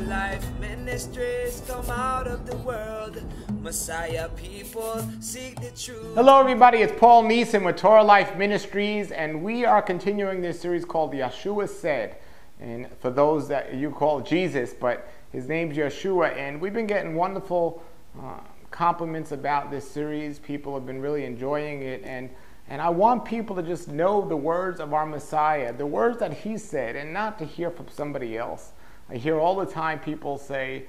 Life Ministries, come out of the world. Messiah people seek the truth. Hello everybody, it's Paul Neeson with Torah Life Ministries, and we are continuing this series called Yeshua Said. And for those that you call Jesus, but his name's Yeshua, and we've been getting wonderful compliments about this series. People have been really enjoying it, and I want people to just know the words of our Messiah, the words that he said, and not to hear from somebody else. I hear all the time people say,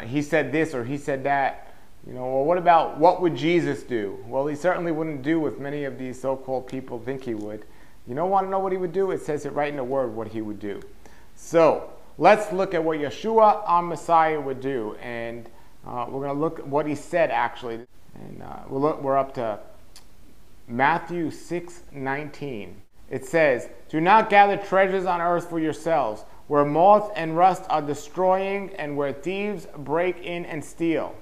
he said this or he said that. You know, well, what about what would Jesus do? Well, he certainly wouldn't do what many of these so-called people think he would. You don't want to know what he would do? It says it right in the word what he would do. So let's look at what Yeshua, our Messiah, would do. And we're going to look at what he said, actually. And we're up to Matthew 6:19. It says, "Do not gather treasures on earth for yourselves, where moth and rust are destroying, and where thieves break in and steal.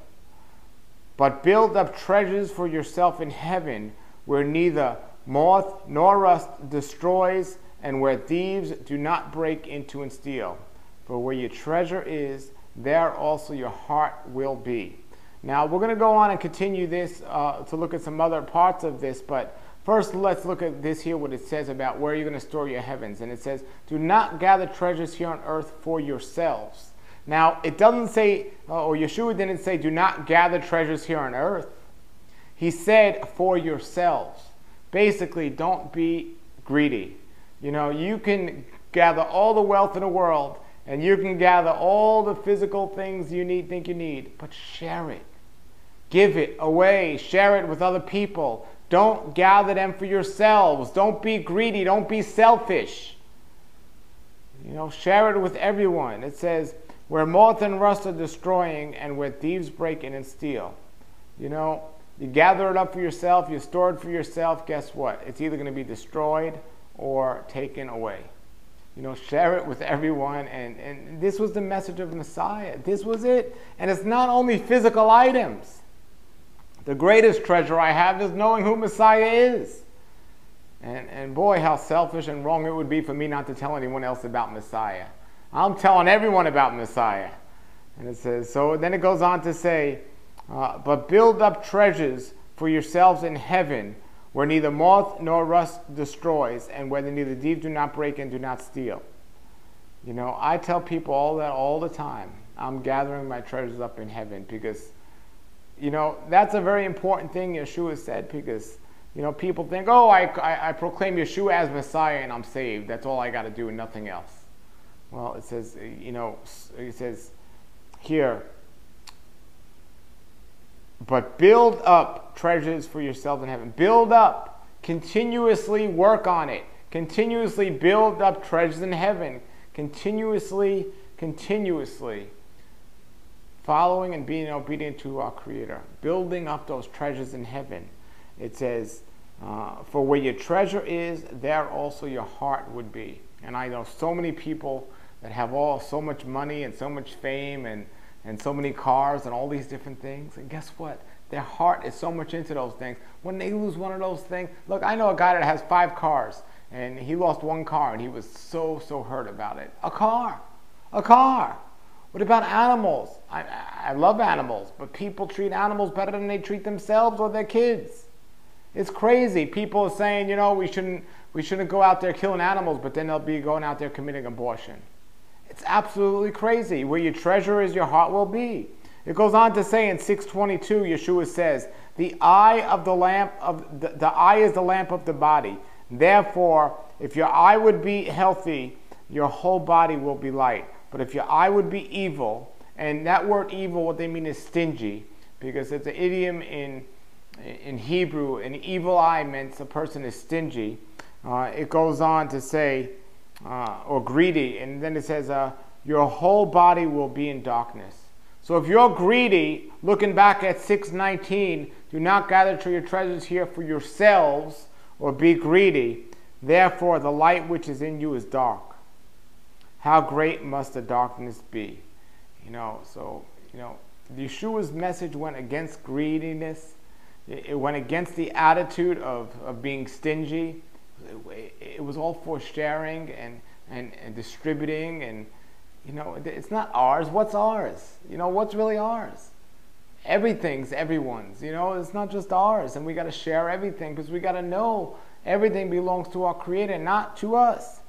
But build up treasures for yourself in heaven, where neither moth nor rust destroys, and where thieves do not break into and steal. For where your treasure is, there also your heart will be." Now, we're going to go on and continue this to look at some other parts of this, but first let's look at this here, what it says about where you're going to store your heavens. And it says, "Do not gather treasures here on earth for yourselves." Now, it doesn't say, or Yeshua didn't say, do not gather treasures here on earth. He said, for yourselves. Basically, don't be greedy. You know, you can gather all the wealth in the world, and you can gather all the physical things you think you need, but share it. Give it away. Share it with other people. Don't gather them for yourselves. Don't be greedy. Don't be selfish. You know, share it with everyone. It says, where moth and rust are destroying, and where thieves break in and steal. You know, you gather it up for yourself, you store it for yourself, guess what? It's either going to be destroyed or taken away. You know, share it with everyone, and this was the message of Messiah. This was it. And it's not only physical items. The greatest treasure I have is knowing who Messiah is. And boy, how selfish and wrong it would be for me not to tell anyone else about Messiah. I'm telling everyone about Messiah. And it says, so then it goes on to say, but build up treasures for yourselves in heaven, where neither moth nor rust destroys, and where neither thief do not break and do not steal. You know, I tell people all that all the time. I'm gathering my treasures up in heaven because, you know, that's a very important thing Yeshua said, because, you know, people think, oh, I proclaim Yeshua as Messiah and I'm saved. That's all I got to do and nothing else. Well, it says, you know, it says here, but build up treasures for yourself in heaven. Build up. Continuously work on it. Continuously build up treasures in heaven. Continuously following and being obedient to our Creator. Building up those treasures in heaven. It says, for where your treasure is, there also your heart would be. And I know so many people that have so much money and so much fame and so many cars and all these different things. And guess what? Their heart is so much into those things. When they lose one of those things, look, I know a guy that has 5 cars, and he lost 1 car, and he was so hurt about it. A car. What about animals? I love animals, but people treat animals better than they treat themselves or their kids. It's crazy. People are saying, you know, we shouldn't go out there killing animals, but then they'll be going out there committing abortion. It's absolutely crazy. Where your treasure is, your heart will be. It goes on to say in 6:22, Yeshua says, the eye is the lamp of the body. Therefore, if your eye would be healthy, your whole body will be light. But if your eye would be evil, and that word evil, what they mean is stingy, because it's an idiom in Hebrew. An evil eye means a person is stingy. It goes on to say, or greedy, and then it says, your whole body will be in darkness. So if you're greedy, looking back at 6:19, do not gather your treasures here for yourselves, or be greedy. Therefore, the light which is in you is dark. How great must the darkness be? You know, so, you know, Yeshua's message went against greediness. It went against the attitude of being stingy. It was all for sharing and distributing, and You know, it's not ours. What's ours? You know, what's really ours? Everything's everyone's. You know, it's not just ours. And we got to share everything, because we got to know everything belongs to our Creator, not to us.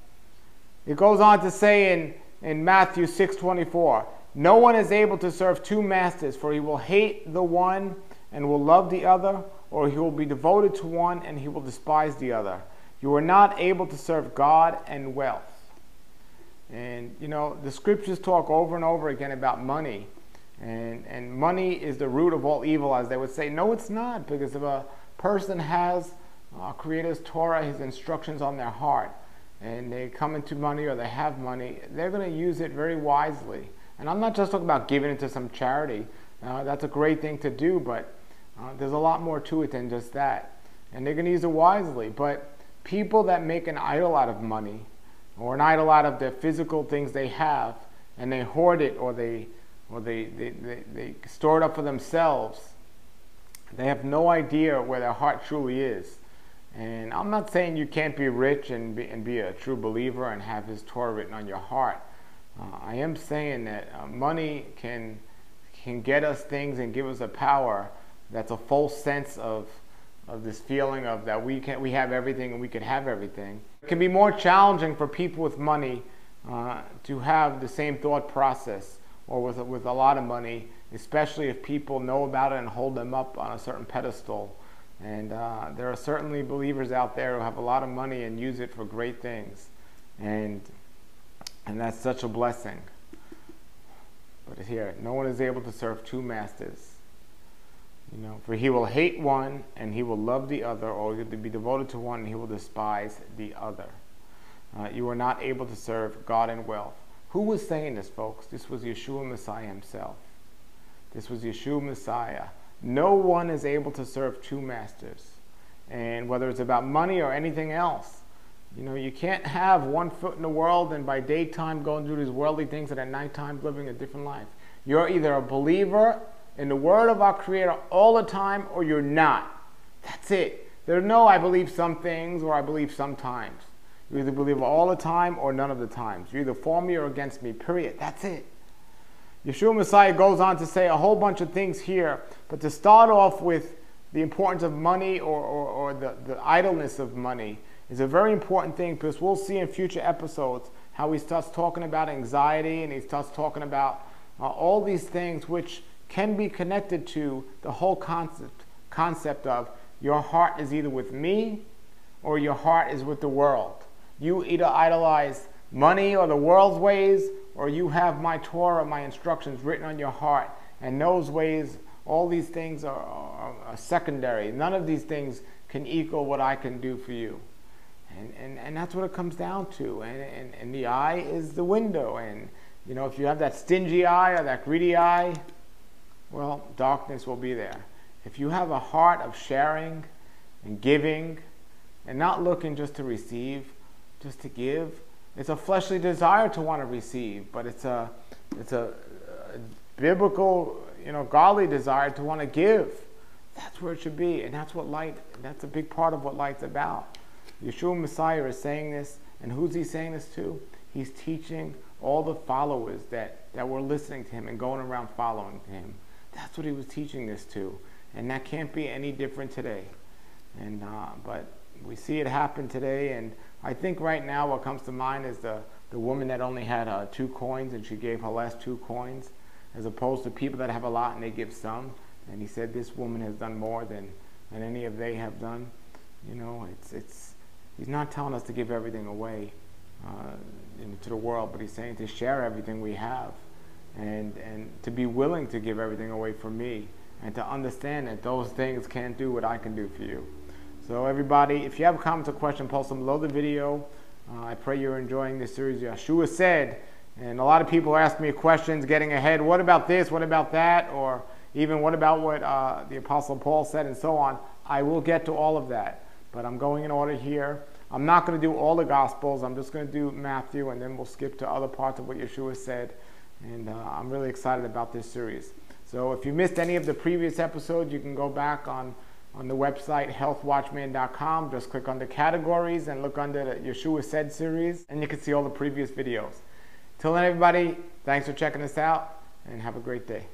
It goes on to say in Matthew 6:24, no one is able to serve two masters, for he will hate the one and will love the other, or he will be devoted to one and he will despise the other. You are not able to serve God and wealth. And, you know, the scriptures talk over and over again about money. And money is the root of all evil, as they would say. No, it's not, because if a person has Creator's Torah, his instructions on their heart, and they come into money or they have money, they're going to use it very wisely. And I'm not just talking about giving it to some charity. That's a great thing to do, but there's a lot more to it than just that. And they're going to use it wisely. But people that make an idol out of money, or an idol out of the physical things they have, and they hoard it, or they store it up for themselves, they have no idea where their heart truly is. And I'm not saying you can't be rich and be a true believer and have His Torah written on your heart. I am saying that money can get us things and give us a power that's a false sense of this feeling of that we have everything and we can have everything. It can be more challenging for people with money to have the same thought process, or with a lot of money, especially if people know about it and hold them up on a certain pedestal. And there are certainly believers out there who have a lot of money and use it for great things, and that's such a blessing. But here, no one is able to serve two masters. You know, for he will hate one and he will love the other, or he will be devoted to one and he will despise the other. You are not able to serve God and wealth. Who was saying this, folks? This was Yeshua Messiah himself. This was Yeshua Messiah. No one is able to serve two masters. And whether it's about money or anything else, you know, you can't have one foot in the world and by daytime going through these worldly things and at nighttime living a different life. You're either a believer in the word of our Creator all the time, or you're not. That's it. There's no I believe some things or I believe sometimes. You either believe all the time or none of the times. You're either for me or against me, period. That's it. Yeshua Messiah goes on to say a whole bunch of things here, but to start off with the importance of money or the idleness of money is a very important thing, because we'll see in future episodes how he starts talking about anxiety, and he starts talking about all these things which can be connected to the whole concept of your heart is either with me or your heart is with the world. You either idolize money or the world's ways, or you have my Torah, my instructions written on your heart, and those ways, all these things are secondary. None of these things can equal what I can do for you. And that's what it comes down to. And the eye is the window. And, you know, if you have that stingy eye or that greedy eye, well, darkness will be there. If you have a heart of sharing and giving and not looking just to receive, just to give, it's a fleshly desire to want to receive, but it's a biblical, you know, godly desire to want to give. That's where it should be, and that's what light. That's a big part of what light's about. Yeshua Messiah is saying this, and who's he saying this to? He's teaching all the followers that were listening to him and going around following him. That's what he was teaching this to, and that can't be any different today. And but we see it happen today, and I think right now what comes to mind is the woman that only had 2 coins, and she gave her last 2 coins, as opposed to people that have a lot and they give some. And he said this woman has done more than any of they have done. You know, he's not telling us to give everything away to the world, but he's saying to share everything we have, and to be willing to give everything away for me, and to understand that those things can't do what I can do for you. So everybody, if you have comments or questions, post them below the video. I pray you're enjoying this series, Yeshua Said. And a lot of people ask me questions getting ahead. What about this? What about that? Or even what about what the Apostle Paul said, and so on. I will get to all of that. But I'm going in order here. I'm not going to do all the Gospels. I'm just going to do Matthew, and then we'll skip to other parts of what Yeshua said. And I'm really excited about this series. So if you missed any of the previous episodes, you can go back on the website healthwatchman.com. Just click on the categories and look under the Yeshua Said series, and you can see all the previous videos. Till then, everybody, thanks for checking us out, and have a great day.